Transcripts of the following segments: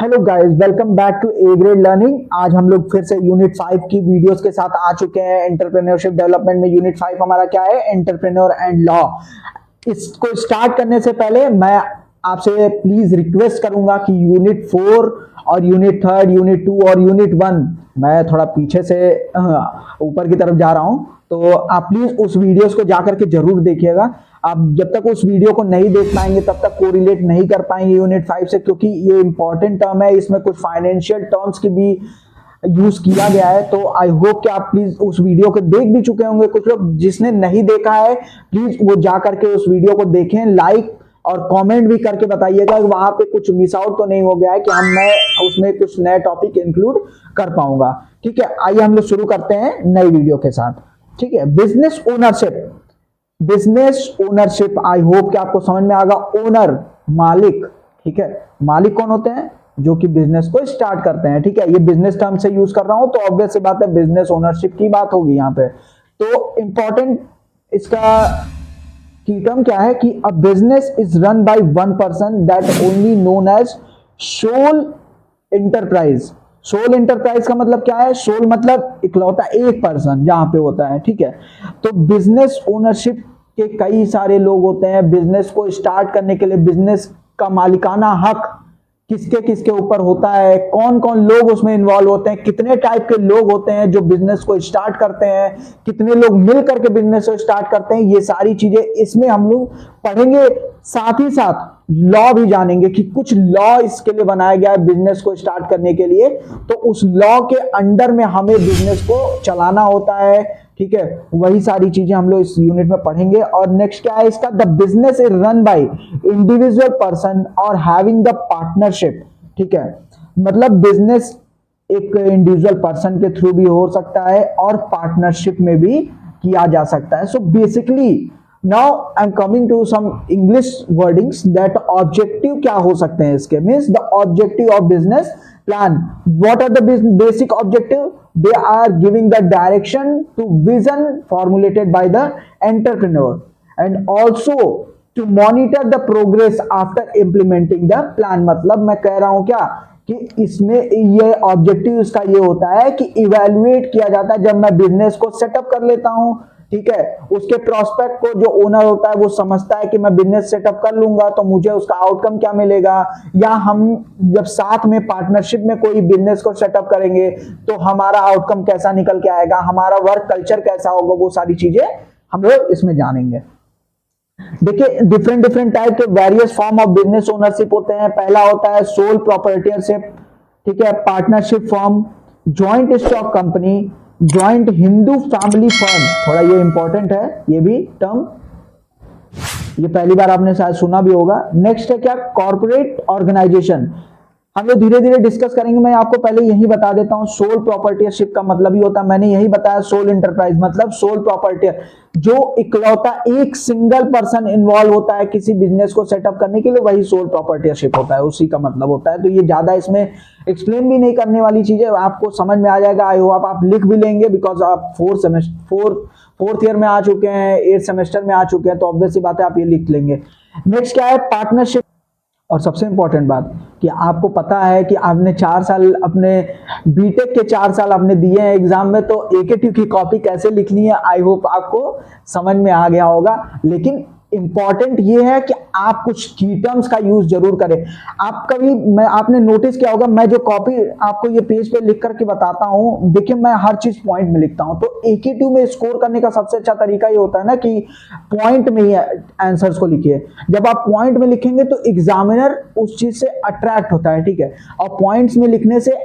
Hello guys, welcome back to A grade learning. आज हम लोग फिर से यूनिट 5 की वीडियोस के साथ आ चुके हैं। एंटरप्रेन्योरशिप डेवलपमेंट में यूनिट 5 हमारा क्या है? Entrepreneur and law. इसको स्टार्ट करने से पहले मैं आपसे प्लीज रिक्वेस्ट करूंगा कि यूनिट 4 और यूनिट 3, यूनिट 2 और यूनिट 1, मैं थोड़ा पीछे से ऊपर की तरफ जा रहा हूं, तो आप प्लीज उस वीडियोस को जाकर के जरूर देखिएगा। आप जब तक उस वीडियो को नहीं देख पाएंगे तब तक कोरिलेट नहीं कर पाएंगे यूनिट 5 से, क्योंकि ये इंपॉर्टेंट टर्म है, इसमें कुछ फाइनेंशियल टर्म्स की भी यूज किया गया है। तो आई होप कि आप प्लीज उस वीडियो को देख भी चुके होंगे। कुछ लोग जिसने नहीं देखा है प्लीज वो जा करके उस वीडियो को देखें, लाइक और कमेंट भी करके बताइएगा कि वहां पे कुछ मिस आउट तो नहीं हो गया है, कि मैं उसमें कुछ नए टॉपिक इंक्लूड कर पाऊंगा। ठीक है, आइए हम लोग शुरू करते हैं नई वीडियो के साथ। ठीक है, business ownership. Business ownership, I hope कि आपको समझ में आएगा। ओनर, मालिक। ठीक है, मालिक कौन होते हैं? जो कि बिजनेस को स्टार्ट करते हैं। ठीक है, ये बिजनेस टर्म से यूज कर रहा हूं तो ऑब्वियस सी बात है बिजनेस ओनरशिप की बात होगी यहाँ पे। तो इंपॉर्टेंट इसका की टर्म क्या है कि a business is run by one person that only known as sole enterprise. Sole enterprise का मतलब क्या है? सोल मतलब इकलौता एक पर्सन जहां पे होता है। ठीक है, तो बिजनेस ओनरशिप के कई सारे लोग होते हैं। बिजनेस को स्टार्ट करने के लिए बिजनेस का मालिकाना हक किसके किसके ऊपर होता है, कौन कौन लोग उसमें इन्वॉल्व होते हैं, कितने टाइप के लोग होते हैं जो बिजनेस को स्टार्ट करते हैं, कितने लोग मिल करके बिजनेस को स्टार्ट करते हैं, ये सारी चीजें इसमें हम लोग पढ़ेंगे। साथ ही साथ लॉ भी जानेंगे कि कुछ लॉ इसके लिए बनाया गया है बिजनेस को स्टार्ट करने के लिए, तो उस लॉ के अंडर में हमें बिजनेस को चलाना होता है। ठीक है, वही सारी चीजें हम लोग इस यूनिट में पढ़ेंगे। और नेक्स्ट क्या है इसका? The business is run by individual person और हैविंग द पार्टनरशिप। ठीक है, मतलब बिजनेस एक इंडिविजुअल पर्सन के थ्रू भी हो सकता है और पार्टनरशिप में भी किया जा सकता है। So basically now I am coming to some English wordings that objective क्या हो सकते हैं इसके। Means the objective of business plan. What are the basic objective? They are giving the direction to vision formulated by the entrepreneur and also to monitor the progress after implementing the plan। मतलब मैं कह रहा हूं क्या कि इसमें ये objective इसका ये होता है कि इवेल्युएट किया जाता है जब मैं बिजनेस को सेटअप कर लेता हूं। ठीक है, उसके प्रोस्पेक्ट को जो ओनर होता है वो समझता है कि मैं बिजनेस सेटअप कर लूंगा तो मुझे उसका आउटकम क्या मिलेगा, या हम जब साथ में पार्टनरशिप में कोई बिजनेस को सेटअप करेंगे तो हमारा आउटकम कैसा निकल के आएगा, हमारा वर्क कल्चर कैसा होगा, वो सारी चीजें हम लोग इसमें जानेंगे। देखिए, डिफरेंट टाइप के various form of business ownership होते हैं। पहला होता है सोल प्रोप्राइटरशिप। ठीक है, partnership form, joint stock company, joint Hindu family firm. थोड़ा ये इंपॉर्टेंट है ये भी टर्म, ये पहली बार आपने शायद सुना भी होगा। नेक्स्ट है क्या? Corporate organisation. हम लोग धीरे धीरे डिस्कस करेंगे। मैं आपको पहले यही बता देता हूं, सोल प्रॉपर्टीशिप का मतलब ही होता है, मैंने यही बताया, सोल एंटरप्राइज मतलब सोल प्रॉपर्टी, जो इकलौता एक सिंगल पर्सन इन्वॉल्व होता है किसी बिजनेस को सेटअप करने के लिए, वही सोल प्रॉपर्टीशिप होता है, उसी का मतलब होता है। तो ये ज्यादा इसमें एक्सप्लेन भी नहीं करने वाली चीजें, आपको समझ में आ जाएगा। आई होप आप लिख भी लेंगे, बिकॉज आप फोर्थ ईयर में आ चुके हैं, 8th सेमेस्टर में आ चुके हैं, तो ऑब्वियस सी बात है आप ये लिख लेंगे। नेक्स्ट क्या है? पार्टनरशिप। और सबसे इंपॉर्टेंट बात कि आपको पता है कि आपने 4 साल अपने बीटेक के 4 साल आपने दिए हैं एग्जाम में, तो एकेटी की कॉपी कैसे लिखनी है आई होप आपको समझ में आ गया होगा। लेकिन इंपॉर्टेंट ये है कि आप कुछ की टर्म्स का यूज जरूर करें। आप कभी आपने नोटिस किया होगा, मैं जो कॉपी आपको ये पेज पे लिख करके बताता हूं, देखिए मैं हर चीज पॉइंट में लिखता हूं। तो AQ2 में स्कोर करने का सबसे अच्छा तरीका ये होता है ना कि पॉइंट में ही आंसर्स को लिखिए। जब आप पॉइंट में लिखेंगे तो एग्जामिनर उस चीज से अट्रैक्ट होता है। ठीक है, और पॉइंट्स में लिखने से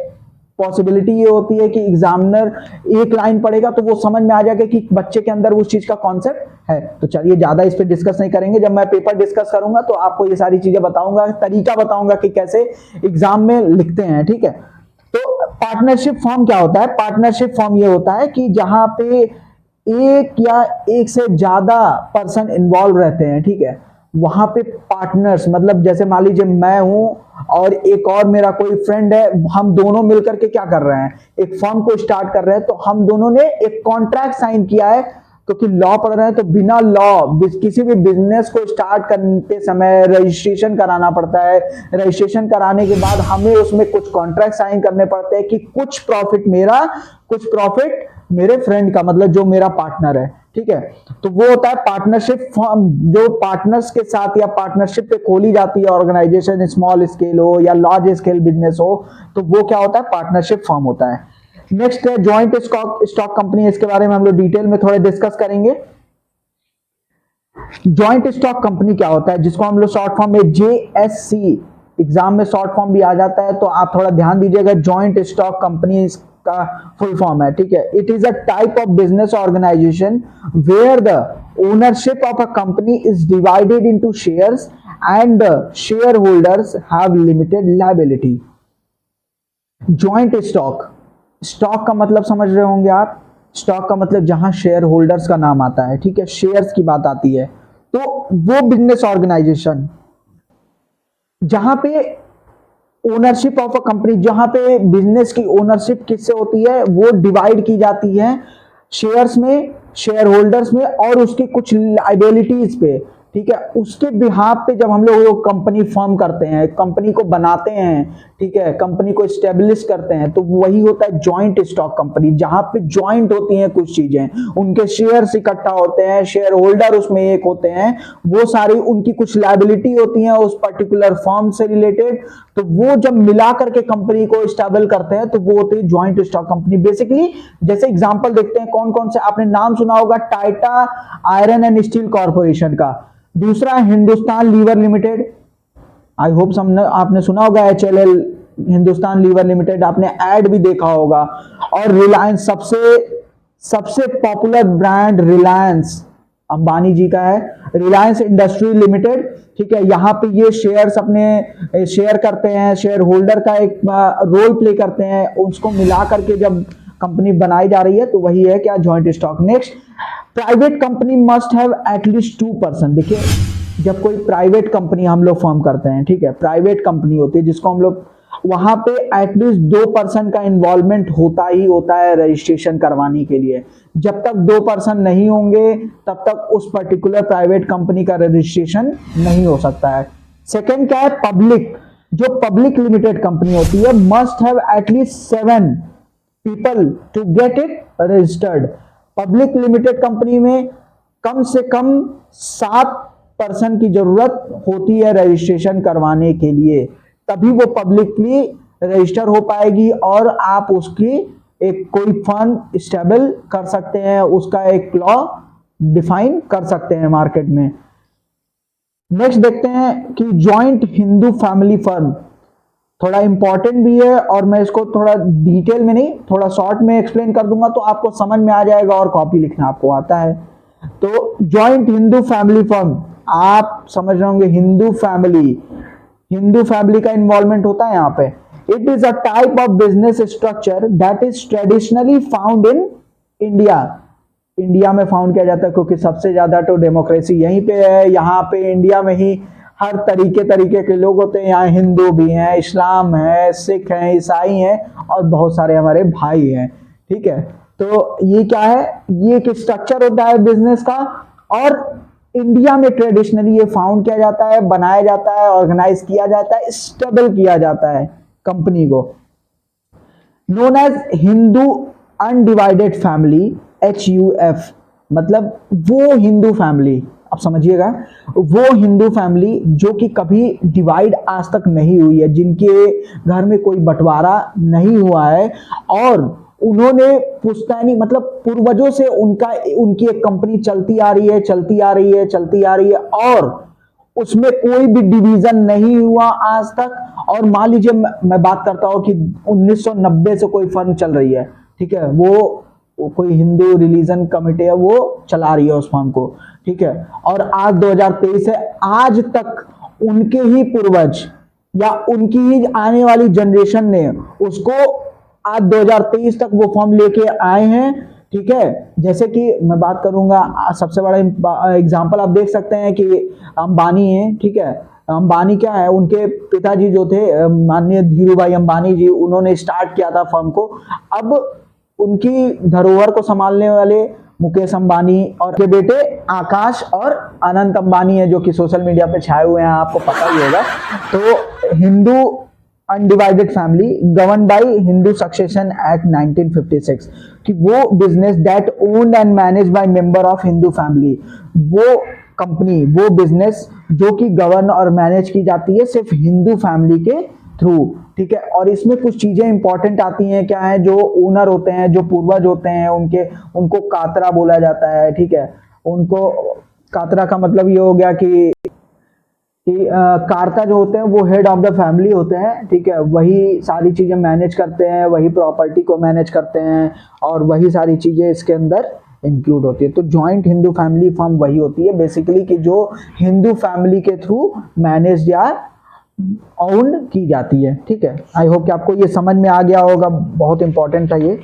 पॉसिबिलिटी ये होती है कि एग्जामिनर एक लाइन पढ़ेगा तो वो समझ में आ जाएगा कि बच्चे के अंदर उस चीज का कॉन्सेप्ट है। तो चलिए ज्यादा इस पे डिस्कस नहीं करेंगे, जब मैं पेपर डिस्कस करूंगा तो आपको ये सारी चीजें बताऊंगा, तरीका बताऊंगा कि कैसे एग्जाम में लिखते हैं। ठीक है, तो पार्टनरशिप फॉर्म क्या होता है? पार्टनरशिप फॉर्म ये होता है कि जहां पे एक या एक से ज्यादा पर्सन इन्वॉल्व रहते हैं। ठीक है, वहां पे पार्टनर्स मतलब जैसे मान लीजिए मैं हूं और एक और मेरा कोई फ्रेंड है, हम दोनों मिलकर के क्या कर रहे हैं? एक फर्म को स्टार्ट कर रहे हैं। तो हम दोनों ने एक कॉन्ट्रैक्ट साइन किया है क्योंकि लॉ पढ़ रहे हैं तो बिना लॉ किसी भी बिजनेस को स्टार्ट करते समय रजिस्ट्रेशन कराना पड़ता है। रजिस्ट्रेशन कराने के बाद हमें उसमें कुछ कॉन्ट्रैक्ट साइन करने पड़ते हैं कि कुछ प्रॉफिट मेरा, कुछ प्रॉफिट मेरे फ्रेंड का, मतलब जो मेरा पार्टनर है, ठीक है। तो वो होता है पार्टनरशिप फर्म, जो पार्टनर्स के साथ या पार्टनरशिप पे खोली जाती है ऑर्गेनाइजेशन, स्मॉल स्केल हो या लार्ज स्केल बिजनेस हो, तो वो क्या होता है, पार्टनरशिप फर्म होता है। नेक्स्ट है जॉइंट स्टॉक कंपनी, इसके बारे में हम लोग डिटेल में थोड़े डिस्कस करेंगे। जॉइंट स्टॉक कंपनी क्या होता है, जिसको हम लोग शॉर्ट फॉर्म में JSC, एग्जाम में शॉर्ट फॉर्म भी आ जाता है, तो आप थोड़ा ध्यान दीजिएगा। जॉइंट स्टॉक कंपनी का फुल फॉर्म है, ठीक है। It is a type of business organisation where the ownership of a company is divided into shares and share holders have limited liability. Joint stock का मतलब समझ रहे होंगे आप, स्टॉक का मतलब जहां शेयर होल्डर्स का नाम आता है, ठीक है, शेयर्स की बात आती है, तो वो बिजनेस ऑर्गेनाइजेशन जहां पे ओनरशिप ऑफ अ कंपनी, जहां पे बिजनेस की ओनरशिप किससे होती है, वो डिवाइड की जाती है शेयर्स में, शेयर होल्डर्स में, और उसकी कुछ लायबिलिटीज पे, ठीक है। उसके बिहाफ पे जब हम लोग कंपनी फॉर्म करते हैं, कंपनी को बनाते हैं, ठीक है, कंपनी को स्टेब्लिश करते हैं, तो वही होता है जॉइंट स्टॉक कंपनी, जहां पे जॉइंट होती हैं कुछ चीजें, उनके शेयर्स इकट्ठा होते हैं, शेयर होल्डर उसमें एक होते हैं, वो सारी उनकी कुछ लायबिलिटी होती है उस पर्टिकुलर फर्म से रिलेटेड, तो वो जब मिला करके कंपनी को स्टेबल करते हैं तो वो होती है जॉइंट स्टॉक कंपनी। बेसिकली जैसे एग्जांपल देखते हैं कौन कौन से, आपने नाम सुना होगा Tata Iron and Steel Corporation का, दूसरा Hindustan Lever Limited, I hope आपने सुना होगा HLL, हिंदुस्तान लीवर लिमिटेड, आपने ऐड भी देखा होगा। और रिलायंस, सबसे पॉपुलर ब्रांड रिलायंस अंबानी जी का है, रिलायंस इंडस्ट्री लिमिटेड, ठीक है। यहां पे ये शेयर्स अपने शेयर करते हैं, शेयर होल्डर का एक रोल प्ले करते हैं, उसको मिला करके जब कंपनी बनाई जा रही है तो वही है क्या, joint stock. Next, private company must have at least 2%। देखिए जब कोई प्राइवेट कंपनी हम लोग फॉर्म करते हैं, ठीक है, प्राइवेट कंपनी होती है जिसको हम लोग, वहां पे एटलीस्ट 2% का इन्वॉल्वमेंट होता ही होता है रजिस्ट्रेशन करवाने के लिए। जब तक 2% नहीं होंगे तब तक उस पर्टिकुलर प्राइवेट कंपनी का रजिस्ट्रेशन नहीं हो सकता है। सेकेंड क्या है, पब्लिक, जो पब्लिक लिमिटेड कंपनी होती है must have at least 7 people to get it registered. Public limited company में कम से कम 7 पर्सन की जरूरत होती है रजिस्ट्रेशन करवाने के लिए, तभी वो पब्लिकली रजिस्टर हो पाएगी और आप उसकी एक कोई फंड स्टेबल कर सकते हैं, उसका एक लॉ डिफाइन कर सकते हैं मार्केट में। नेक्स्ट देखते हैं कि जॉइंट हिंदू फैमिली फर्म, थोड़ा इंपॉर्टेंट भी है और मैं इसको थोड़ा डिटेल में नहीं, थोड़ा शॉर्ट में एक्सप्लेन कर दूंगा तो आपको समझ में आ जाएगा और कॉपी लिखना आपको आता है। तो जॉइंट हिंदू फैमिली फर्म, आप समझ रहे होंगे हिंदू फैमिली का इन्वॉल्वमेंट होता है यहाँ पे। It is a type of business structure that is traditionally found in India में फाउंड किया जाता है, क्योंकि सबसे ज्यादा तो डेमोक्रेसी यहीं पे है, यहाँ पे इंडिया में ही हर तरीके के लोग होते हैं, यहाँ हिंदू भी हैं, इस्लाम है, सिख हैं, ईसाई हैं और बहुत सारे हमारे भाई हैं, ठीक है। तो ये क्या है, ये एक स्ट्रक्चर होता है बिजनेस का और इंडिया में ट्रेडिशनली ये फाउंड किया जाता है, बनाया जाता है, ऑर्गेनाइज किया जाता है, स्टेबल किया जाता है कंपनी को। Known as Hindu undivided family, HUF, मतलब वो हिंदू फैमिली, आप समझिएगा, वो हिंदू फैमिली जो कि कभी डिवाइड आज तक नहीं हुई है, जिनके घर में कोई बंटवारा नहीं हुआ है और उन्होंने पुश्तैनी मतलब पूर्वजों से उनकी एक कंपनी चलती आ रही है और उसमें कोई भी डिवीजन नहीं हुआ आज तक। और मान लीजिए मैं बात करता हूं कि 1990 से कोई फर्म चल रही है, ठीक है, वो कोई हिंदू रिलीजन कमिटी है वो चला रही है उस फर्म को, ठीक है, और आज 2023 से आज तक उनके ही पूर्वज या उनकी ही आने वाली जनरेशन ने उसको आज 2023 तक वो फॉर्म लेके आए हैं, ठीक है। जैसे कि मैं बात करूंगा, सबसे बड़ा एग्जांपल आप देख सकते हैं कि अंबानी है, ठीक है। अंबानी क्या है, उनके पिताजी जो थे माननीय धीरूभाई अंबानी जी, उन्होंने स्टार्ट किया था फर्म को। अब उनकी धरोहर को संभालने वाले मुकेश अंबानी और के बेटे आकाश और अनंत अंबानी है, जो कि सोशल मीडिया पे छाए हुए हैं, आपको पता ही होगा। तो Hindu undivided family govern by Hindu succession act 1956, कि वो business that owned and manage by member of Hindu family, वो कंपनी, वो बिजनेस जो कि गवर्न और मैनेज की जाती है सिर्फ हिंदू फैमिली के थ्रू, ठीक है। और इसमें कुछ चीजें इंपॉर्टेंट आती हैं, क्या है, जो ओनर होते हैं, जो पूर्वज होते हैं, उनको कातरा बोला जाता है, ठीक है। उनको कातरा का मतलब ये हो गया कि कार्ता जो होते हैं वो हेड ऑफ द फैमिली होते हैं, ठीक है। वही सारी चीजें मैनेज करते हैं, वही प्रॉपर्टी को मैनेज करते हैं, और वही सारी चीजें इसके अंदर इंक्लूड होती है। तो जॉइंट हिंदू फैमिली फर्म वही होती है बेसिकली, कि जो हिंदू फैमिली के थ्रू मैनेज या ओन की जाती है, ठीक है। आई होप कि आपको ये समझ में आ गया होगा, बहुत इंपॉर्टेंट है ये।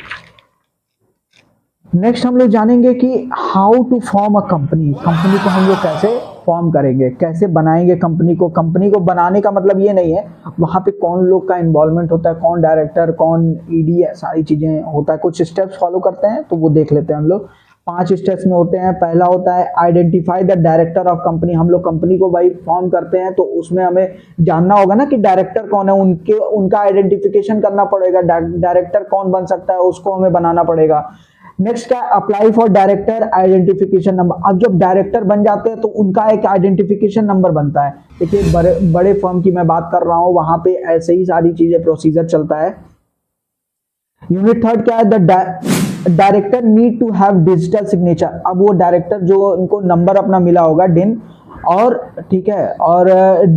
नेक्स्ट हम लोग जानेंगे कि how to form a company, company को हम लोग कैसे फॉर्म करेंगे, कैसे बनाएंगे कंपनी को। कंपनी को बनाने का मतलब ये नहीं है वहां पे कौन लोग का इन्वॉल्वमेंट होता है, कौन डायरेक्टर, कौन ईडी, सारी चीजें होता है। कुछ स्टेप्स फॉलो करते हैं, तो वो देख लेते हैं हम लोग। 5 स्टेप्स में होते हैं। पहला होता है identify the director of company. हम लोग कंपनी को भाई फॉर्म करते हैं, तो उसमें हमें जानना होगा ना कि डायरेक्टर कौन है, उनका आइडेंटिफिकेशन करना पड़ेगा। डायरेक्टर कौन बन सकता है, उसको हमें बनाना पड़ेगा। नेक्स्ट क्या, apply for director identification number. अब जब डायरेक्टर बन जाते हैं तो उनका एक आइडेंटिफिकेशन नंबर बनता है। देखिए बड़े फर्म की मैं बात कर रहा हूं, वहां पे ऐसे ही सारी चीजें प्रोसीजर चलता है। यूनिट थर्ड क्या है, the director need to have digital signature. अब वो डायरेक्टर जो उनको नंबर अपना मिला होगा डिन, और ठीक है, और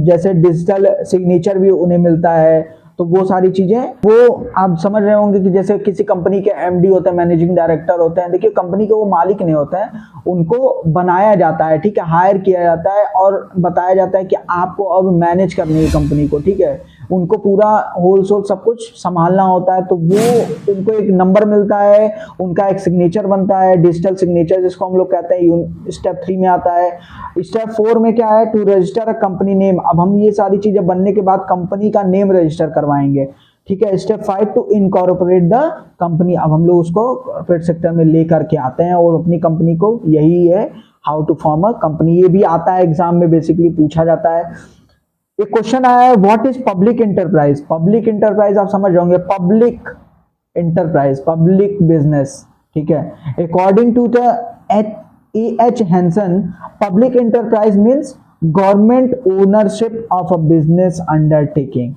जैसे डिजिटल सिग्नेचर भी उन्हें मिलता है। तो वो सारी चीजें वो आप समझ रहे होंगे कि जैसे किसी कंपनी के एमडी होते हैं, मैनेजिंग डायरेक्टर होते हैं। देखिए कंपनी के वो मालिक नहीं होते हैं, उनको बनाया जाता है, ठीक है, हायर किया जाता है और बताया जाता है कि आपको अब मैनेज करनी है कंपनी को, ठीक है। उनको पूरा होल सोल सब कुछ संभालना होता है। तो वो उनको एक नंबर मिलता है, उनका एक सिग्नेचर बनता है, डिजिटल सिग्नेचर जिसको हम लोग कहते हैं। स्टेप 3 में आता है। स्टेप 4 में क्या है, to register a company name. अब हम ये सारी चीजें बनने के बाद कंपनी का नेम रजिस्टर करवाएंगे, ठीक है। Step 5 to incorporate the company. अब हम लोग उसको कॉर्पोरेट सेक्टर में लेकर के आते हैं और अपनी कंपनी को, यही है how to form a company. ये भी आता है एग्जाम में, बेसिकली पूछा जाता है। एक क्वेश्चन आया है, what is public enterprise. Public enterprise आप समझ जाओगे, पब्लिक एंटरप्राइज, पब्लिक बिजनेस, ठीक है। According to the A.H. Hansen, public enterprise means government ownership of a business undertaking।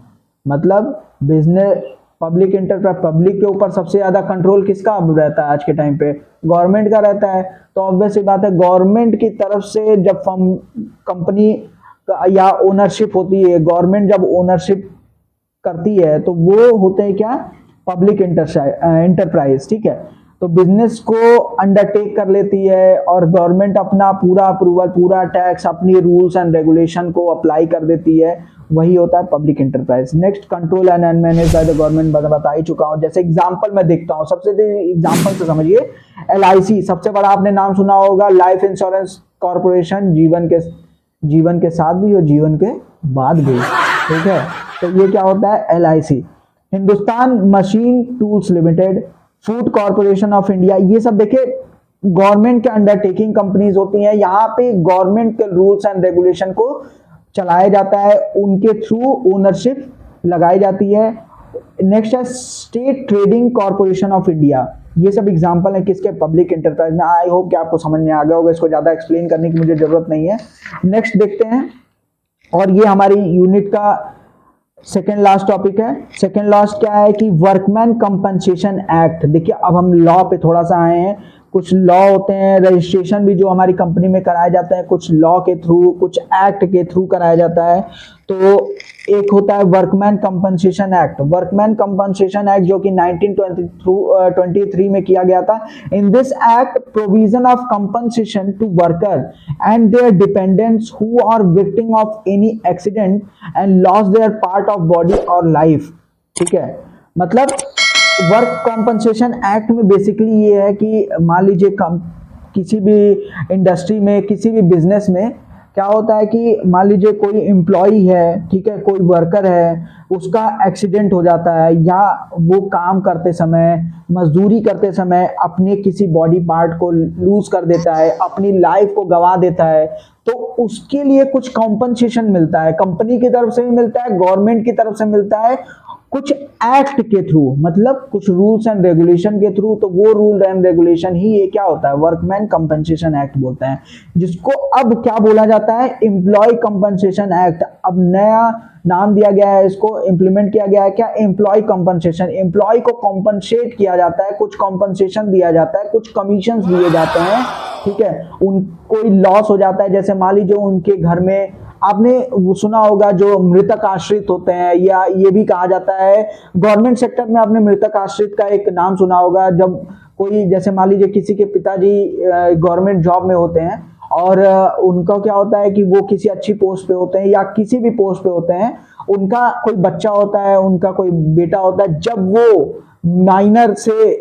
मतलब बिजनेस, पब्लिक एंटरप्राइज, पब्लिक के ऊपर सबसे ज्यादा कंट्रोल किसका रहता है आज के टाइम पे, गवर्नमेंट का रहता है। तो ऑब्वियस बात है, गवर्नमेंट की तरफ से जब कंपनी या ओनरशिप होती है, गवर्नमेंट जब ओनरशिप करती है, तो वो होते हैं क्या, पब्लिक एंटरप्राइज, ठीक है। तो बिजनेस को अंडरटेक कर लेती है और गवर्नमेंट अपना पूरा अप्रूवल, पूरा टैक्स, अपनी रूल्स एंड रेगुलेशन को अप्लाई कर देती है, वही होता है public enterprise. Next, control and manage by the government, बता ही चुका हूं। जैसे एग्जांपल मैं देखता हूं, सबसे एग्जांपल से समझिए। LIC सबसे बड़ा आपने नाम सुना होगा, लाइफ इंश्योरेंस कॉर्पोरेशन, जीवन के साथ भी और जीवन के बाद भी, ठीक है। तो ये क्या होता है, LIC। Hindustan machine tools limited, food corporation of India, ये सब देखिए गवर्नमेंट के अंडरटेकिंग कंपनीज होती हैं। यहाँ पे गवर्नमेंट के रूल्स एंड रेगुलेशन को चलाया जाता है, उनके थ्रू ओनरशिप लगाई जाती है। नेक्स्ट है state trading corporation of India. ये सब एग्जांपल है किसके, पब्लिक एंटरप्राइज में। आई होप कि आपको समझ में आ गया होगा, इसको ज्यादा एक्सप्लेन करने की मुझे जरूरत नहीं है। नेक्स्ट देखते हैं, और ये हमारी यूनिट का सेकेंड लास्ट टॉपिक है। सेकेंड लास्ट क्या है कि वर्कमैन कंपनसेशन एक्ट। देखिए अब हम लॉ पे थोड़ा सा आए हैं। कुछ लॉ होते हैं, रजिस्ट्रेशन भी जो हमारी कंपनी में कराया जाता है, कुछ लॉ के थ्रू, कुछ एक्ट के थ्रू कराया जाता है। तो एक होता है workman compensation act. Workman compensation act जो कि 1923 में किया गया था। In this act provision of compensation to worker and their dependents who are victim of any accident and loss their part of body और लाइफ, ठीक है। मतलब वर्क कॉम्पनसेशन एक्ट में बेसिकली ये है कि मान लीजिए किसी भी इंडस्ट्री में, किसी भी बिजनेस में क्या होता है कि मान लीजिए कोई एम्प्लॉय है, ठीक है, कोई वर्कर है, उसका एक्सीडेंट हो जाता है या वो काम करते समय, मजदूरी करते समय अपने किसी बॉडी पार्ट को लूज कर देता है, अपनी लाइफ को गंवा देता है, तो उसके लिए कुछ कॉम्पनसेशन मिलता है, कंपनी की तरफ से भी मिलता है, गवर्नमेंट की तरफ से मिलता है, कुछ एक्ट के थ्रू, मतलब कुछ रूल्स एंड रेगुलेशन के थ्रू। तो वो रूल एंड रेगुलेशन ही ये क्या होता है, वर्कमैन कंपनसेशन एक्ट बोलते हैं, जिसको अब क्या बोला जाता है, एम्प्लॉय कंपनसेशन एक्ट। अब नया नाम दिया गया है, इसको इंप्लीमेंट किया गया है, क्या, एम्प्लॉय कंपनसेशन। एम्प्लॉय को कॉम्पनसेट किया जाता है, कुछ कॉम्पनसेशन दिया जाता है, कुछ कमीशन दिए जाते हैं, ठीक है। उन कोई लॉस हो जाता है, जैसे मान लीजिए उनके घर में, आपने सुना होगा जो मृतक आश्रित होते हैं, या ये भी कहा जाता है गवर्नमेंट सेक्टर में, आपने मृतक आश्रित का एक नाम सुना होगा। जब कोई, जैसे मान लीजिए किसी के पिताजी गवर्नमेंट जॉब में होते हैं और उनका क्या होता है कि वो किसी अच्छी पोस्ट पे होते हैं या किसी भी पोस्ट पे होते हैं, उनका कोई बच्चा होता है, उनका कोई बेटा होता है, जब वो माइनर से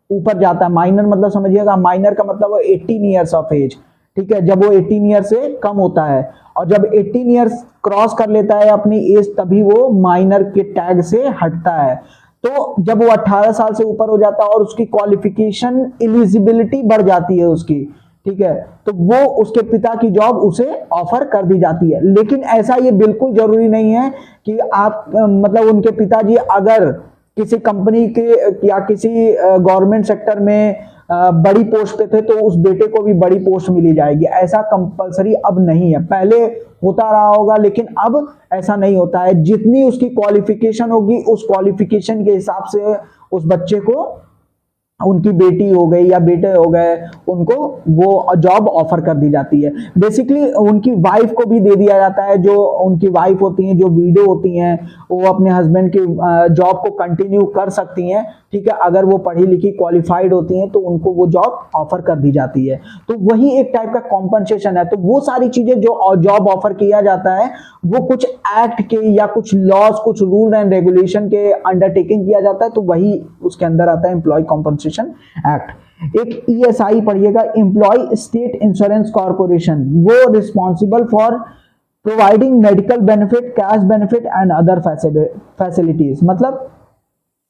ऊपर जाता है, माइनर मतलब समझिएगा, माइनर का मतलब 18 ईयर्स ऑफ एज, ठीक है, जब वो 18 ईयर से कम होता है और जब 18 ईयर्स क्रॉस कर लेता है अपनी एज, तभी वो माइनर के टैग से हटता है। तो जब वो 18 साल से ऊपर हो जाता है और उसकी क्वालिफिकेशन, एलिजिबिलिटी बढ़ जाती है उसकी, ठीक है, तो वो उसके पिता की जॉब उसे ऑफर कर दी जाती है। लेकिन ऐसा ये बिल्कुल जरूरी नहीं है कि आप मतलब उनके पिताजी अगर किसी कंपनी के या किसी गवर्नमेंट सेक्टर में बड़ी पोस्ट पे थे तो उस बेटे को भी बड़ी पोस्ट मिली जाएगी, ऐसा कंपलसरी अब नहीं है। पहले होता रहा होगा लेकिन अब ऐसा नहीं होता है। जितनी उसकी क्वालिफिकेशन होगी उस क्वालिफिकेशन के हिसाब से उस बच्चे को, उनकी बेटी हो गई या बेटे हो गए, उनको वो जॉब ऑफर कर दी जाती है। बेसिकली उनकी वाइफ को भी दे दिया जाता है, जो उनकी वाइफ होती हैं, जो विडो होती हैं, वो अपने हस्बैंड की जॉब को कंटिन्यू कर सकती हैं, ठीक है, अगर वो पढ़ी लिखी क्वालिफाइड होती हैं तो उनको वो जॉब ऑफर कर दी जाती है। तो वही एक टाइप का कॉम्पनसेशन है। तो वो सारी चीजें जो जॉब ऑफर किया जाता है वो कुछ एक्ट के या कुछ लॉज, कुछ रूल एंड रेगुलेशन के अंडरटेकिंग किया जाता है, तो वही उसके अंदर आता है एम्प्लॉय कॉम्पनसेशन एक्ट। एक ईएसआई पढ़िएगा, एम्प्लॉय स्टेट इंश्योरेंस कॉर्पोरेशन, वो responsible for providing medical benefit, cash benefit and other facilities. मतलब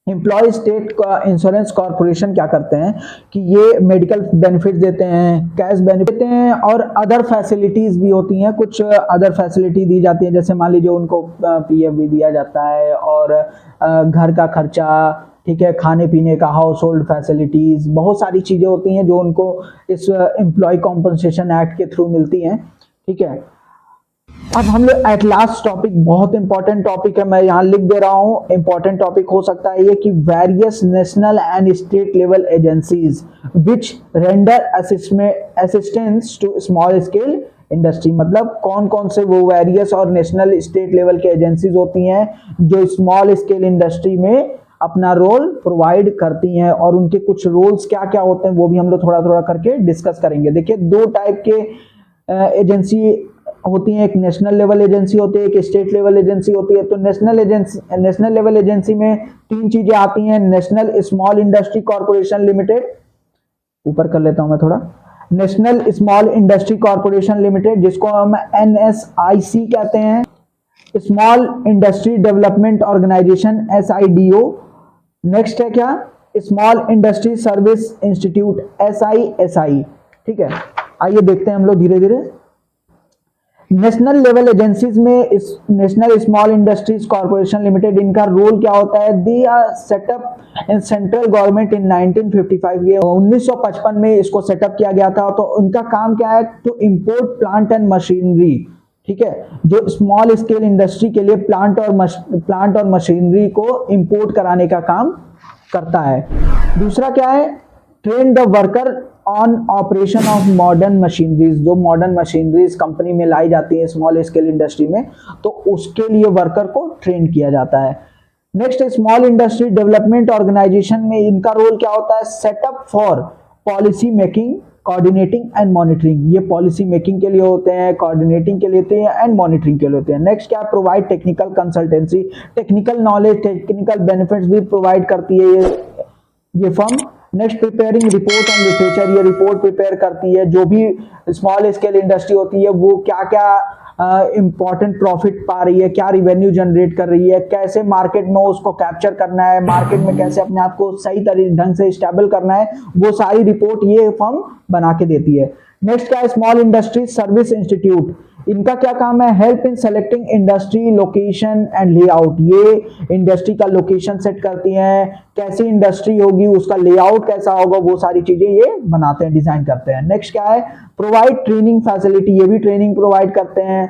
एम्प्लॉय स्टेट इंश्योरेंस कॉर्पोरेशन क्या करते हैं कि ये मेडिकल बेनिफिट देते हैं, कैश बेनिफिट देते हैं और अदर फैसिलिटीज भी होती हैं, कुछ अदर फैसिलिटी दी जाती है, जैसे मान लीजिए उनको पीएफ भी दिया जाता है और घर का खर्चा, ठीक है, खाने पीने का, हाउस होल्ड फैसिलिटीज, बहुत सारी चीजें होती हैं जो उनको इस एम्प्लॉय कॉम्पनसेशन एक्ट के थ्रू मिलती हैं, ठीक है। अब हम लोग एट लास्ट टॉपिक, बहुत इंपॉर्टेंट टॉपिक है, मैं यहाँ लिख दे रहा हूँ, इंपॉर्टेंट टॉपिक हो सकता है ये कि various national and state level agencies which render assistance to small scale industry. मतलब कौन कौन से वो वेरियस और नेशनल स्टेट लेवल के एजेंसीज होती हैं जो स्मॉल स्केल इंडस्ट्री में अपना रोल प्रोवाइड करती हैं, और उनके कुछ रोल्स क्या क्या होते हैं वो भी हम लोग थोड़ा थोड़ा करके डिस्कस करेंगे। देखिए, दो टाइप के एजेंसी होती है, एक नेशनल लेवल एजेंसी होती है, एक स्टेट लेवल एजेंसी होती है। तो नेशनल लेवल एजेंसी में तीन चीजें आती हैं, national small industry corporation limited, ऊपर कर लेता हूं मैं थोड़ा, national small industry corporation limited, जिसको हम NSIC कहते हैं, small industry development organisation SIDO, next है क्या, small industry service institute SISI, ठीक है। आइए देखते हैं हम लोग धीरे धीरे। नेशनल लेवल एजेंसीज में national small industries corporation limited, इनका रोल क्या होता है, they are set up in central government in 1955, ये 1955 में इसको सेटअप किया गया था। तो उनका काम क्या है, to import plant and machinery, ठीक है, जो स्मॉल स्केल इंडस्ट्री के लिए प्लांट और मशीनरी को इंपोर्ट कराने का काम करता है। दूसरा क्या है, train the worker on operation of modern machineries, जो मॉडर्न मशीनरीज कंपनी में लाई जाती है स्मॉल स्केल इंडस्ट्री में, तो उसके लिए वर्कर को ट्रेन किया जाता है। Next, small industry development organisation में इनका रोल क्या होता है, set up for policy making, coordinating and monitoring. ये पॉलिसी मेकिंग के लिए होते हैं, कोऑर्डिनेटिंग के लिए होते हैं एंड मॉनिटरिंग के लिए होते हैं। नेक्स्ट क्या, provide technical consultancy, technical knowledge, technical benefits भी प्रोवाइड करती है ये firm. Next preparing report on literature, ये रिपोर्ट प्रिपेयर करती है जो भी स्मॉल स्केल इंडस्ट्री होती है वो क्या क्या इंपॉर्टेंट प्रॉफिट पा रही है, क्या रिवेन्यू जनरेट कर रही है, कैसे मार्केट में उसको कैप्चर करना है, मार्केट में कैसे अपने आप को सही तरीके ढंग से स्टेबल करना है, वो सारी रिपोर्ट ये फर्म बना के देती है। नेक्स्ट क्या है, स्मॉल इंडस्ट्री सर्विस इंस्टीट्यूट, इनका क्या काम है, help in selecting industry location and layout, ये इंडस्ट्री का लोकेशन सेट करती हैं, कैसी इंडस्ट्री होगी उसका लेआउट कैसा होगा, वो सारी चीजें ये बनाते हैं, डिजाइन करते हैं। नेक्स्ट क्या है, प्रोवाइड ट्रेनिंग फैसिलिटी, ये भी ट्रेनिंग प्रोवाइड करते हैं।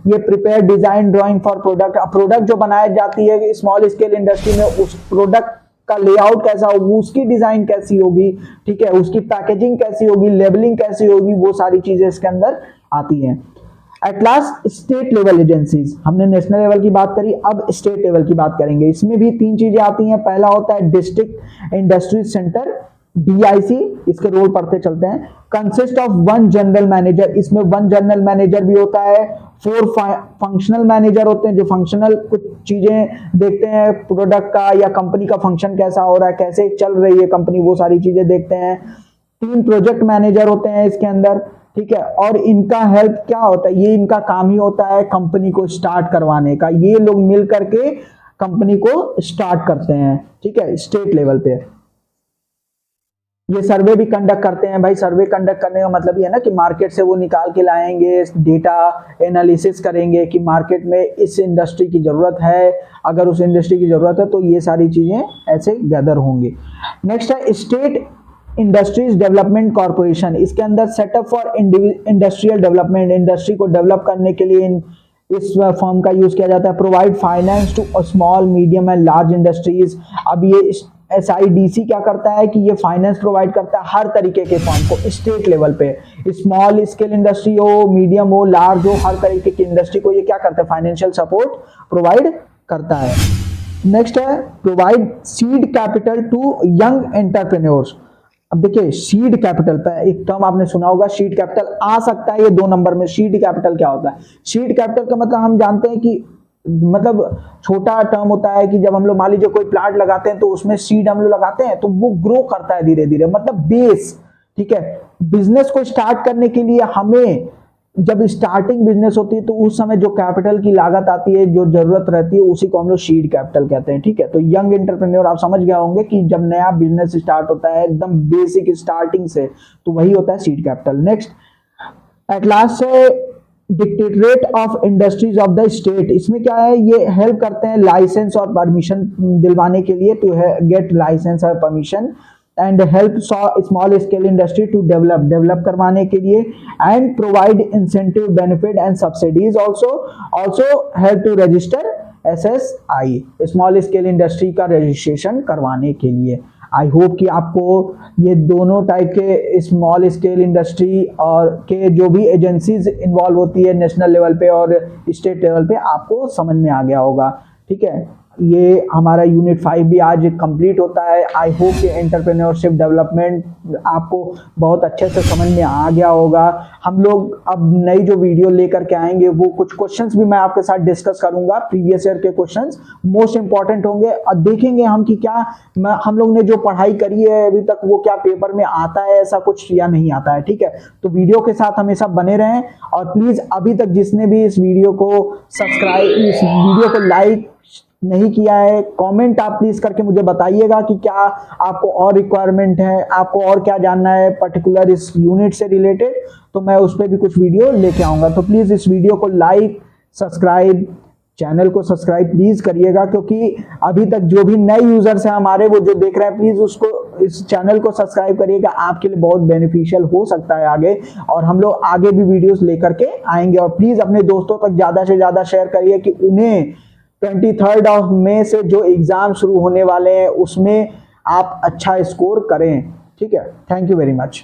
ये prepare design drawing for product, product जो बनाई जाती है स्मॉल स्केल इंडस्ट्री में उस प्रोडक्ट का लेआउट कैसा होगा, उसकी डिजाइन कैसी होगी, ठीक है, उसकी पैकेजिंग कैसी होगी, लेबलिंग कैसी होगी, वो सारी चीजें इसके अंदर आती हैं। At last state level agencies, हमने नेशनल लेवल की बात करी, अब स्टेट लेवल की बात करेंगे। इसमें भी 3 चीजें आती हैं। पहला होता है डिस्ट्रिक्ट इंडस्ट्रीज सेंटर, DIC, इसके रोल पढ़ते चलते हैं। कंसिस्ट ऑफ 1 जनरल मैनेजर, इसमें 1 जनरल मैनेजर भी होता है, 4 फंक्शनल मैनेजर होते हैं जो फंक्शनल कुछ चीजें देखते हैं प्रोडक्ट का या कंपनी का फंक्शन कैसा हो रहा है, कैसे चल रही है कंपनी, वो सारी चीजें देखते हैं। 3 प्रोजेक्ट मैनेजर होते हैं इसके अंदर, ठीक है, और इनका हेल्प क्या होता है, ये इनका काम ही होता है कंपनी को स्टार्ट करवाने का, ये लोग मिल करके कंपनी को स्टार्ट करते हैं, ठीक है, स्टेट लेवल पे। ये सर्वे भी कंडक्ट करते हैं भाई, सर्वे कंडक्ट करने का मतलब ये है ना कि मार्केट से वो निकाल के लाएंगे, डेटा एनालिसिस करेंगे कि मार्केट में इस इंडस्ट्री की जरूरत है, अगर उस इंडस्ट्री की जरूरत है तो ये सारी चीजें ऐसे गैदर होंगी। नेक्स्ट है स्टेट इंडस्ट्रीज डेवलपमेंट कॉर्पोरेशन, इसके अंदर setup for industrial development, industry को डेवलप करने के लिए इस फॉर्म का यूज किया जाता है। Provide finance to small medium and large industries, अब ये SIDC क्या करता है कि ये फाइनेंस प्रोवाइड करता है हर तरीके के फॉर्म को स्टेट लेवल पे, स्मॉल स्केल इंडस्ट्री हो, मीडियम हो, लार्ज हो, हर तरीके की इंडस्ट्री को ये क्या करता है, फाइनेंशियल सपोर्ट प्रोवाइड करता है। नेक्स्ट है provide seed capital to young entrepreneurs. अब देखिए सीड कैपिटल पे एक टर्म आपने सुना होगा, सीड कैपिटल आ सकता है ये 2 नंबर में। सीड कैपिटल क्या होता है, सीड कैपिटल का मतलब हम जानते हैं कि मतलब छोटा टर्म होता है कि जब हम लोग मान लीजिए कोई प्लांट लगाते हैं तो उसमें सीड हम लोग लगाते हैं तो वो ग्रो करता है धीरे धीरे, मतलब बेस, ठीक है। बिजनेस को स्टार्ट करने के लिए हमें जब स्टार्टिंग बिजनेस होती है तो उस समय जो कैपिटल की लागत आती है, जो जरूरत रहती है, उसी को हम लोग सीड कैपिटल कहते हैं, ठीक है। तो यंग एंटरप्रेन्योर आप समझ गए होंगे कि जब नया बिजनेस स्टार्ट होता है एकदम बेसिक स्टार्टिंग से, तो वही होता है seed capital. Next at last है directorate of industries of the state, इसमें क्या है, ये हेल्प करते हैं लाइसेंस और परमिशन दिलवाने के लिए, टू गेट लाइसेंस और permission, and help small scale industry to develop करवाने के लिए, and provide incentive benefit and subsidies also help to register SSI, small scale industry का रजिस्ट्रेशन करवाने के लिए। आई होप कि आपको ये दोनों टाइप के स्मॉल स्केल इंडस्ट्री और के जो भी एजेंसीज इन्वॉल्व होती है नेशनल लेवल पे और स्टेट लेवल पे, आपको समझ में आ गया होगा, ठीक है। ये हमारा यूनिट 5 भी आज कंप्लीट होता है। आई होप कि एंटरप्रेन्योरशिप डेवलपमेंट आपको बहुत अच्छे से समझ में आ गया होगा। हम लोग अब नई जो वीडियो लेकर के आएंगे वो कुछ क्वेश्चंस भी मैं आपके साथ डिस्कस करूंगा, प्रीवियस ईयर के क्वेश्चंस मोस्ट इंपॉर्टेंट होंगे, और देखेंगे हम कि क्या हम लोग ने जो पढ़ाई करी है अभी तक वो क्या पेपर में आता है ऐसा कुछ या नहीं आता है, ठीक है। तो वीडियो के साथ हमेशा बने रहें, और प्लीज अभी तक जिसने भी इस वीडियो को सब्सक्राइब, इस वीडियो को लाइक नहीं किया है, कमेंट आप प्लीज करके मुझे बताइएगा कि क्या आपको और रिक्वायरमेंट है, आपको और क्या जानना है पर्टिकुलर इस यूनिट से रिलेटेड, तो मैं उस पर भी कुछ वीडियो लेके आऊंगा। तो प्लीज इस वीडियो को लाइक, सब्सक्राइब, चैनल को सब्सक्राइब प्लीज करिएगा, क्योंकि अभी तक जो भी नए यूजर्स हैं हमारे वो जो देख रहे हैं, प्लीज उसको इस चैनल को सब्सक्राइब करिएगा, आपके लिए बहुत बेनिफिशियल हो सकता है आगे, और हम लोग आगे भी वीडियोस लेकर के आएंगे। और प्लीज अपने दोस्तों तक ज्यादा से ज्यादा शेयर करिए कि उन्हें 23 मई से जो एग्जाम शुरू होने वाले हैं उसमें आप अच्छा स्कोर करें, ठीक है। Thank you very much.